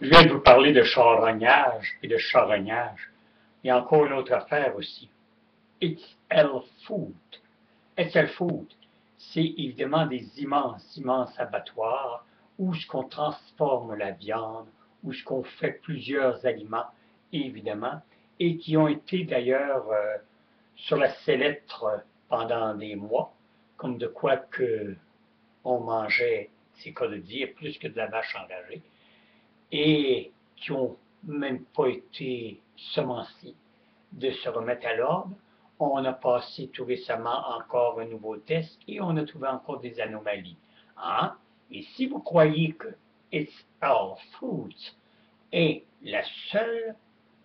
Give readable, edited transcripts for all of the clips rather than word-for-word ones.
Je viens de vous parler de charognage et de charognage. Il y a encore une autre affaire aussi. XL Food. XL Food, c'est évidemment des immenses, immenses abattoirs où ce qu'on transforme la viande, où ce qu'on fait plusieurs aliments, évidemment, et qui ont été d'ailleurs sur la sellette pendant des mois, comme de quoi que on mangeait, c'est cas de dire, plus que de la vache enragée, et qui n'ont même pas été semencés de se remettre à l'ordre. On a passé tout récemment encore un nouveau test et on a trouvé encore des anomalies. Hein? Et si vous croyez que It's All Foods est la seule,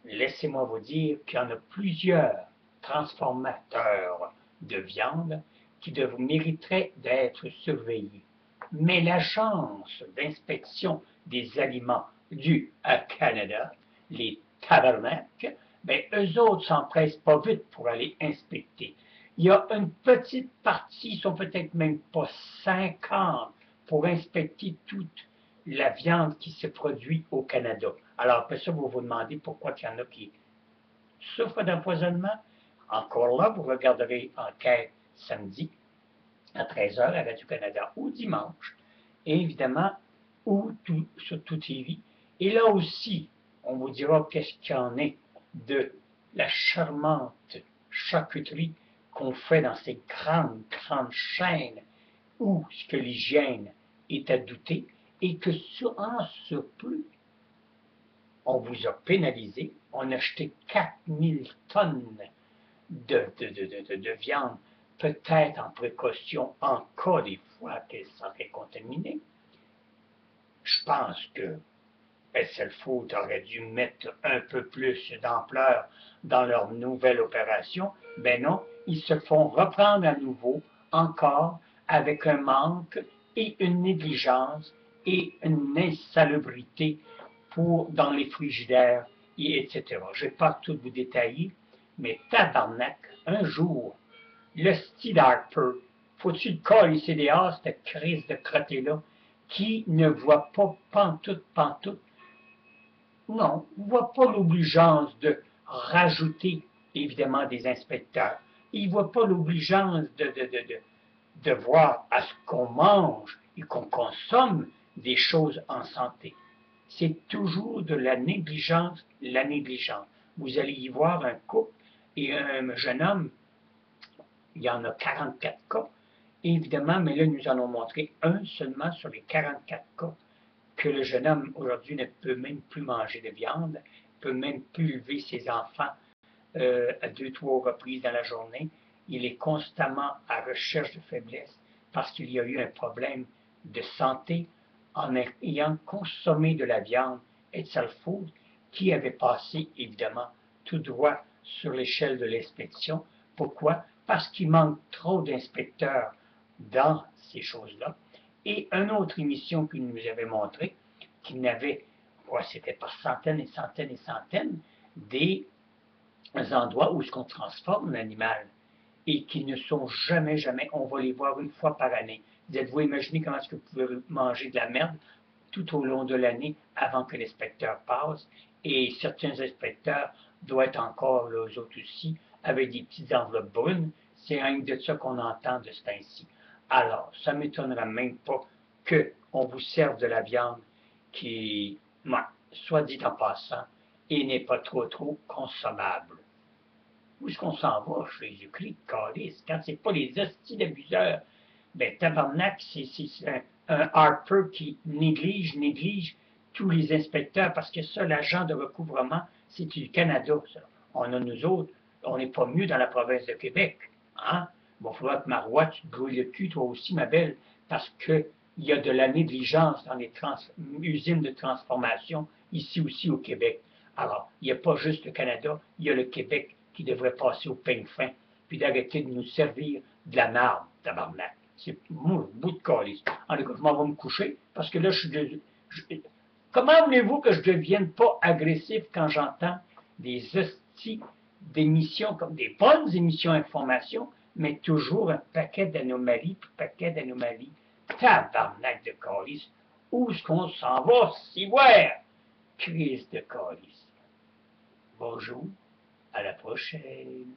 laissez-moi vous dire qu'il y en a plusieurs transformateurs de viande qui mériteraient d'être surveillés. Mais l'Agence d'inspection des aliments du Canada, les tabarnaks, ben, eux autres s'empressent pas vite pour aller inspecter. Il y a une petite partie, ils sont peut-être même pas 50 pour inspecter toute la viande qui se produit au Canada. Alors après ça, vous vous demandez pourquoi il y en a qui souffrent d'empoisonnement. Encore là, vous regarderez Enquête samedi à 13h à Radio-Canada ou dimanche, et évidemment, ou sur tout TV. Et là aussi, on vous dira qu'est-ce qu'il y en est de la charmante charcuterie qu'on fait dans ces grandes, grandes chaînes où ce que l'hygiène est à douter et que en surplus, on vous a pénalisé, on a acheté 4000 tonnes de viande, peut-être en précaution en cas des fois qu'elle serait contaminée. Je pense que SL Food aurait dû mettre un peu plus d'ampleur dans leur nouvelle opération. Ben non, ils se font reprendre à nouveau, encore, avec un manque et une négligence et une insalubrité dans les frigidaires, et etc. Je ne vais pas tout vous détailler, mais tabarnak, un jour, le Steve Harper, faut-tu le coller dehors, cette crise de crotté-là, qui ne voit pas pantoute, non, ne voit pas l'obligeance de rajouter, évidemment, des inspecteurs. Il ne voit pas l'obligeance de voir à ce qu'on mange et qu'on consomme des choses en santé. C'est toujours de la négligence, la négligence. Vous allez y voir un couple et un jeune homme, il y en a 44 cas, évidemment, mais là, nous allons montrer un seulement sur les 44 cas que le jeune homme aujourd'hui ne peut même plus manger de viande, ne peut même plus élever ses enfants à 2-3 reprises dans la journée. Il est constamment à recherche de faiblesse parce qu'il y a eu un problème de santé en ayant consommé de la viande Edsel Food qui avait passé évidemment tout droit sur l'échelle de l'inspection. Pourquoi? Parce qu'il manque trop d'inspecteurs dans ces choses-là. Et une autre émission qu'il nous avait montré, qu'il n'avait, c'était par centaines et centaines et centaines, des endroits où on transforme l'animal et qui ne sont jamais, jamais, on va les voir une fois par année. Vous êtes-vous imaginé comment est-ce que vous pouvez manger de la merde tout au long de l'année avant que l'inspecteur passe? Et certains inspecteurs doivent être encore, là, eux autres aussi, avec des petites enveloppes brunes. C'est rien de ça qu'on entend de ce temps-ci. Alors, ça ne m'étonnera même pas qu'on vous serve de la viande qui, soit dit en passant, et n'est pas trop consommable. Où est-ce qu'on s'en va, Jésus-Christ, calice? Quand c'est pas les hosties d'abuseurs, ben tabarnak, c'est un Harper qui néglige tous les inspecteurs, parce que ça, l'agent de recouvrement, c'est du Canada, ça. On a nous autres, on n'est pas mieux dans la province de Québec. Hein? Bon, il faudra que Marois, tu te grouilles le cul, toi aussi, ma belle, parce qu'il y a de la négligence dans les usines de transformation, ici aussi au Québec. Alors, il n'y a pas juste le Canada, il y a le Québec qui devrait passer au peigne fin, puis d'arrêter de nous servir de la marde, tabarnak. C'est mon bout de calice. En tout cas, je m'en vais me coucher, parce que là, comment voulez-vous que je ne devienne pas agressif quand j'entends des hosties d'émissions, comme des bonnes émissions d'information, mais toujours un paquet d'anomalies, puis paquet d'anomalies. Tabarnak de calice. Où est-ce qu'on s'en va, si ouais? Crise de calice. Bonjour, à la prochaine.